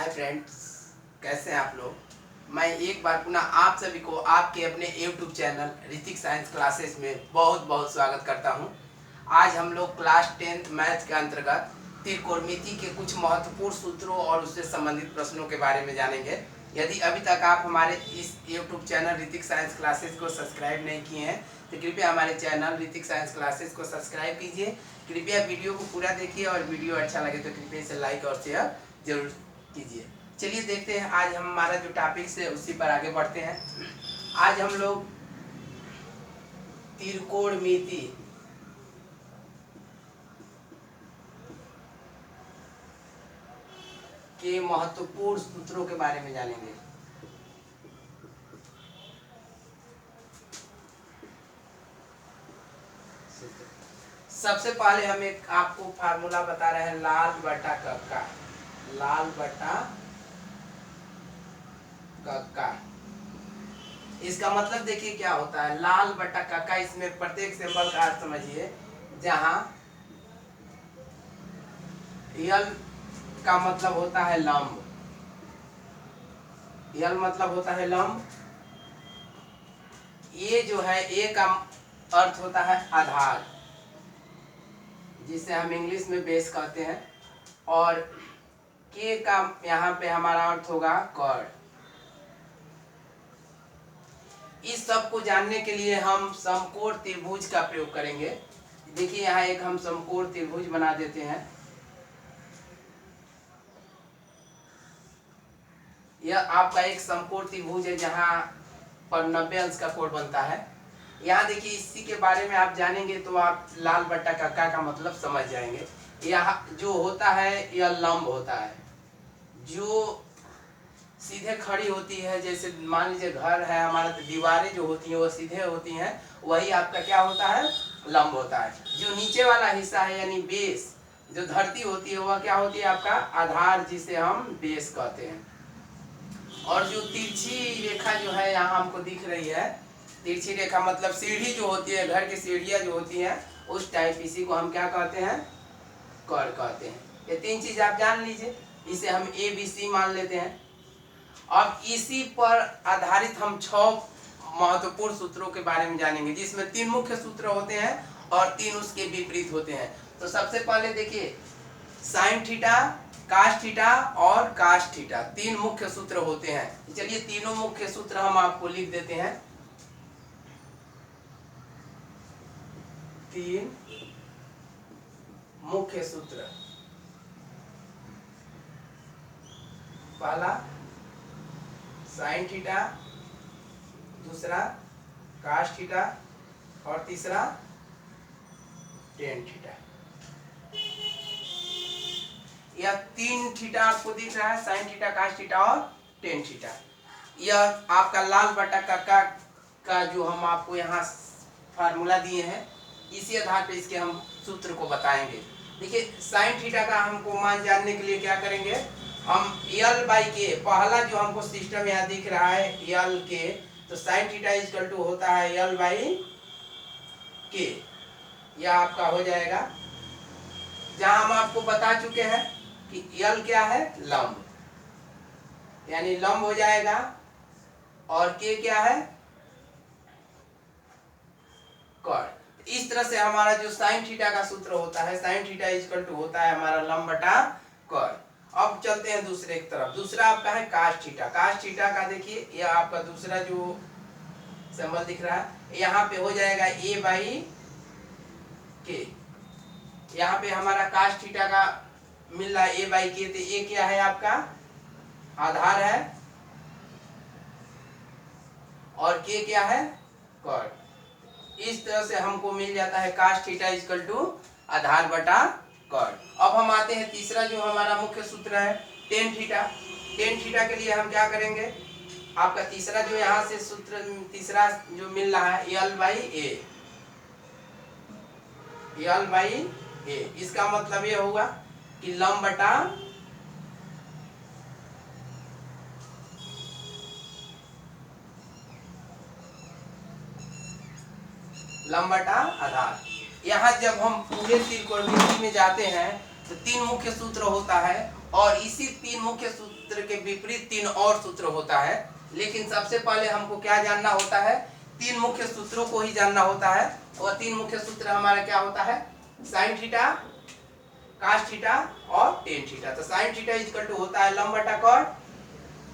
Hi friends, कैसे हैं आप लोग। मैं एक बार पुनः आप सभी को आपके अपने YouTube channel Hrithik science classes में बहुत बहुत स्वागत करता हूं। आज हम लोग क्लास 10th मैथ के अंतर्गत त्रिकोणमिति के कुछ महत्वपूर्ण सूत्रों और उससे संबंधित प्रश्नों के बारे में जानेंगे। यदि अभी तक आप हमारे इस YouTube channel Hrithik science classes को सब्सक्राइब नहीं किए हैं तो कृपया हमारे चैनल ऋतिक साइंस क्लासेस को सब्सक्राइब कीजिए। कृपया वीडियो को पूरा देखिए और वीडियो अच्छा लगे तो कृपया इसे लाइक और शेयर जरूर कीजिए। चलिए देखते हैं आज हम हमारा जो टॉपिक्स है उसी पर आगे बढ़ते हैं। आज हम लोग त्रिकोणमिति के महत्वपूर्ण सूत्रों के बारे में जानेंगे। सबसे पहले हम एक आपको फार्मूला बता रहे हैं, लाल बटा कक्का। लाल बटा कक्का, इसका मतलब देखिए क्या होता है। लाल बटा कक्का, इसमें प्रत्येक सिंबल का अर्थ समझिए। जहां यल का मतलब होता है लंब, यल मतलब होता है लंब। ये जो है ए का अर्थ होता है आधार, जिसे हम इंग्लिश में बेस कहते हैं। और के का यहाँ पे हमारा अर्थ होगा कर्ण। इस सब को जानने के लिए हम समकोण त्रिभुज का प्रयोग करेंगे। देखिए यहाँ एक हम समकोण त्रिभुज बना देते हैं। यह आपका एक समकोण त्रिभुज है जहाँ पर 90 अंश का कोण बनता है। यहाँ देखिए इसी के बारे में आप जानेंगे तो आप लाल बट्टा कक्का का मतलब समझ जाएंगे। यह जो होता है यह लंब होता है, जो सीधे खड़ी होती है। जैसे मान लीजिए घर है हमारा, तो दीवारें जो होती हैं वो सीधे होती हैं, वही आपका क्या होता है, लंब होता है। जो नीचे वाला हिस्सा है यानी बेस, जो धरती होती है वह क्या होती है, आपका आधार, जिसे हम बेस कहते हैं। और जो तिरछी रेखा जो है यहाँ हमको दिख रही है, तिरछी रेखा मतलब सीढ़ी जो होती है, घर की सीढ़ियाँ जो होती हैं उस टाइप, इसी को हम क्या कहते हैं, कर्ण कहते हैं। ये तीन चीज आप जान लीजिए, इसे हम ABC मान लेते हैं। अब इसी पर आधारित हम 6 महत्वपूर्ण सूत्रों के बारे में जानेंगे, जिसमें 3 मुख्य सूत्र होते हैं और 3 उसके विपरीत होते हैं। तो सबसे पहले देखिए, साइन थीटा, कास थीटा और कास थीटा, 3 मुख्य सूत्र होते हैं। चलिए तीनों मुख्य सूत्र हम आपको लिख देते हैं। 3 मुख्य सूत्र। पहला साइन थीटा, दूसरा कास थीटा और तीसरा टेन थीटा। यह 3 थीटा आपको दिख रहा है, साइन थीटा, कास थीटा और टेन थीटा। यह आपका लाल बटा कक्का का जो हम आपको यहाँ फार्मूला दिए हैं, इसी आधार पे इसके हम सूत्र को बताएंगे। देखिए साइन थीटा का हमको मान जानने के लिए क्या करेंगे, हम यल बाई के, पहला जो हमको सिस्टम यहाँ दिख रहा है यल के, तो साइन थीटा इक्वल टू होता है यल बाई के। यह आपका हो जाएगा, जहां हम आपको बता चुके हैं कि यल क्या है, लंब, यानी लंब हो जाएगा। और के क्या है, कर्ण। इस तरह से हमारा जो साइन थीटा का सूत्र होता है, साइन थीटा इक्वल टू होता है हमारा लंब बटा कर्ण। अब चलते हैं दूसरे की तरफ। दूसरा आपका है कास थीटा। कास थीटा का देखिए, यह आपका दूसरा जो सिंबल दिख रहा है, यहाँ पे हो जाएगा ए बाई के। यहाँ पे हमारा कास थीटा का मिल रहा है ए बाई के, तो ए क्या है, आपका आधार है, और के क्या है, कर्ण। इस तरह से हमको मिल जाता है कास थीटा इक्वल टू आधार बटा कर्ण। अब हम आते हैं तीसरा जो हमारा मुख्य सूत्र है, टेन थीटा। टेन थीटा के लिए हम क्या करेंगे, आपका तीसरा जो यहाँ से सूत्र तीसरा जो मिल रहा है यल बाई ए, यल बाई ए, इसका मतलब ये होगा कि लंब बटा आधार। यहाँ जब हम पूरे त्रिकोणमिति में जाते हैं तो 3 मुख्य सूत्र होता है और इसी 3 मुख्य सूत्र के विपरीत 3 और सूत्र होता है। लेकिन सबसे पहले हमको क्या जानना होता है, 3 मुख्य सूत्रों को ही जानना होता है। और 3 मुख्य सूत्र हमारा क्या होता है, साइन थीटा, कास थीटा और टेन थीटा। तो साइन थीटा इक्वल टू होता है लंब बटा कॉट,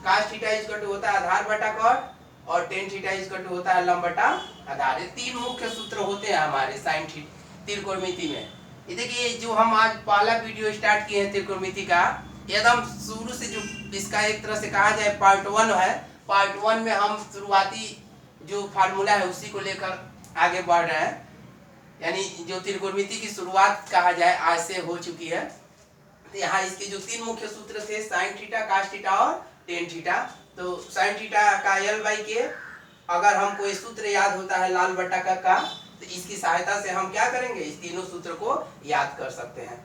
कास थीटा इक्वल टू होता है आधार बटा कॉट और टेन थीटा इक्वल टू होता है लंब बटा आधार। ये 3 मुख्य सूत्र होते हैं हमारे साइन त्रिकोणमिति में। ये देखिए जो हम आज पहला वीडियो स्टार्ट किए हैं त्रिकोणमिति का, एकदम शुरू से जो इसका एक तरह से कहा जाए पार्ट 1 है। पार्ट 1 में हम शुरुआती जो फार्मूला है उसी को लेकर आगे बढ़ रहे हैं, यानी जो त्रिकोणमिति की शुरुआत कहा जाए आज से हो चुकी है। तो यहाँ इसके जो 3 मुख्य सूत्र थे, साइन थीटा, कास थीटा और टेन थीटा। तो साइन थीटा का L/K, अगर हमको ये सूत्र याद होता है लाल बटा का, तो इसकी सहायता से हम क्या करेंगे, इस तीनों सूत्र को याद कर सकते हैं।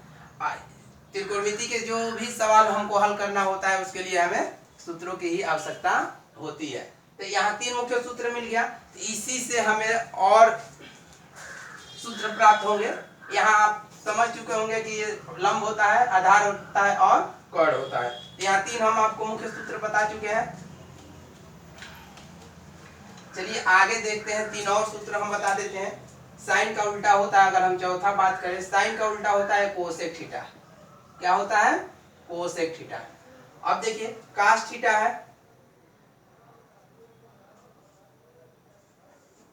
त्रिकोणमिति के जो भी सवाल हमको हल करना होता है उसके लिए हमें सूत्रों की ही आवश्यकता होती है। तो यहाँ 3 मुख्य सूत्र मिल गया, तो इसी से हमें और सूत्र प्राप्त होंगे। यहाँ आप समझ चुके होंगे कि ये लंब होता है, आधार होता है और कर्ण होता है। यहाँ 3 हम आपको मुख्य सूत्र बता चुके हैं। चलिए आगे देखते हैं, 3 और सूत्र हम बता देते हैं। साइन का उल्टा होता है, अगर हम चौथा बात करें, साइन का उल्टा होता है कोसेक थीटा। क्या होता है, कोसेक थीटा। अब देखिए कास थीटा है,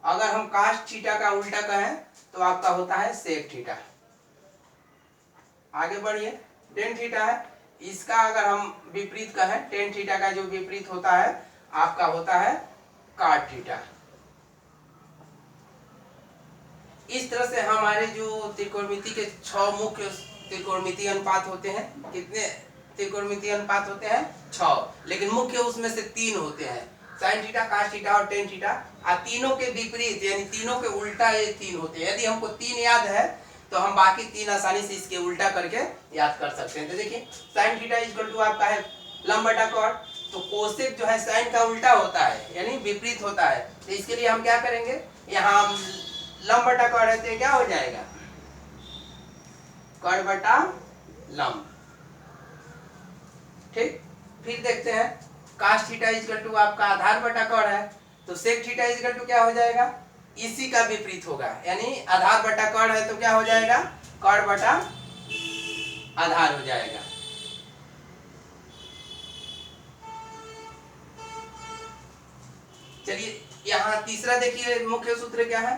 अगर हम कास थीटा का उल्टा कहें तो आपका होता है सेक थीटा। आगे बढ़िए, टेन थीटा है, इसका अगर हम विपरीत कहें, टेन थीटा का जो विपरीत होता है आपका होता है काट थीटा। इस तरह से हमारे जो त्रिकोणमिति के 6 मुख्य त्रिकोणमिति अनुपात होते हैं। कितने त्रिकोणमिति अनुपात होते हैं, 6, लेकिन मुख्य उसमें से 3 होते हैं, साइन थीटा, कास थीटा और टेन थीटा। और तीनों के विपरीत यानी तीनों के उल्टा ये 3 होते हैं। यदि हमको 3 याद है तो हम बाकी 3 आसानी से इसके उल्टा करके याद कर सकते हैं। तो देखिए साइन थीटा इक्वल टू आपका है लंब बटा कॉट, तो कोसेक जो है साइन का उल्टा होता है यानी विपरीत होता है। तो इसके लिए हम क्या करेंगे, यहाँ लंब बटा कॉट है तो क्या हो जाएगा, कॉट बटा लंब। ठीक, फिर देखते हैं कास थीटा इक्वल टू आपका आधार बटा कॉट है, तो सेक थीटा इक्वल टू क्या हो जाएगा, इसी का विपरीत होगा, यानी आधार बटा कॉट है तो क्या हो जाएगा, कॉट बटा आधार हो जाएगा। चलिए यहाँ तीसरा देखिए मुख्य सूत्र क्या है,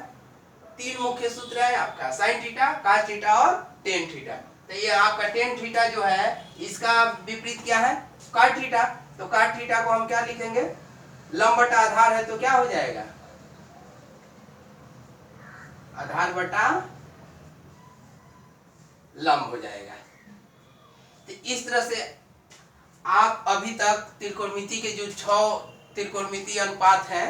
3 मुख्य सूत्र है आपका, साइन थीटा, कास थीटा और टेन थीटा। तो ये आपका टेन थीटा जो है इसका विपरीत क्या है, काट थीटा। तो काट थीटा को हम क्या लिखेंगे, लंब बटा आधार है तो क्या हो जाएगा, आधार बटा लंब हो जाएगा। तो इस तरह से आप अभी तक त्रिकोणमिति के जो 6 त्रिकोणमिति अनुपात हैं,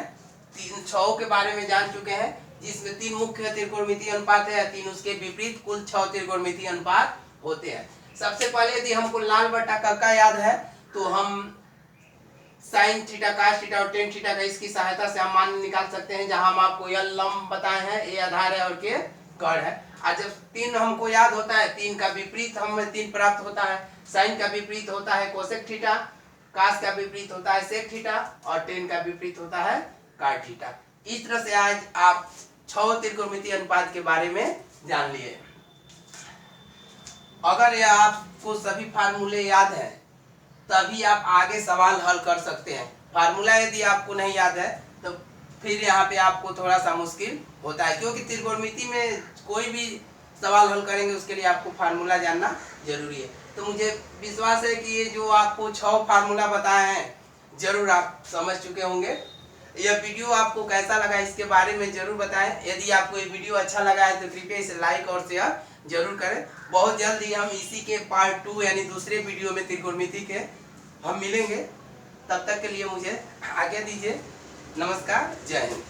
6 के बारे में जान चुके हैं, जिसमें 3 मुख्य त्रिकोणमिति अनुपात है, 3 उसके विपरीत कुल 6 त्रिकोणमिति अनुपात होते हैं। सबसे पहले यदि हमको लाल बटा का याद है तो हम साइन थीटा, कास थीटा और टेन थीटा का इसकी सहायता से हम मान निकाल सकते हैं, जहां हम आपको यह लंब बताए हैं, ये आधार है और के कर्ण है। और जब 3 हमको याद होता है, 3 का विपरीत हमें 3 प्राप्त होता है। साइन का विपरीत होता है कोसेक थीटा, कास का विपरीत होता है सेक थीटा और टेन का विपरीत होता है काट थीटा। इस तरह से आज आप 6 त्रिकोणमिति अनुपात के बारे में जान लिए। अगर यह आपको सभी फार्मूले याद हैं तभी आप आगे सवाल हल कर सकते हैं। फार्मूला यदि आपको नहीं याद है तो फिर यहाँ पे आपको थोड़ा सा मुश्किल होता है, क्योंकि त्रिकोणमिति में कोई भी सवाल हल करेंगे उसके लिए आपको फार्मूला जानना जरूरी है। तो मुझे विश्वास है कि ये जो आपको 6 फार्मूला बताए हैं जरूर आप समझ चुके होंगे। यह वीडियो आपको कैसा लगा इसके बारे में जरूर बताएं। यदि आपको ये वीडियो अच्छा लगा है तो कृपया इसे लाइक और शेयर जरूर करें। बहुत जल्द ही हम इसी के पार्ट 2 यानी दूसरे वीडियो में त्रिकोणमिति के हम मिलेंगे। तब तक के लिए मुझे आज्ञा दीजिए। नमस्कार, जय हिंद।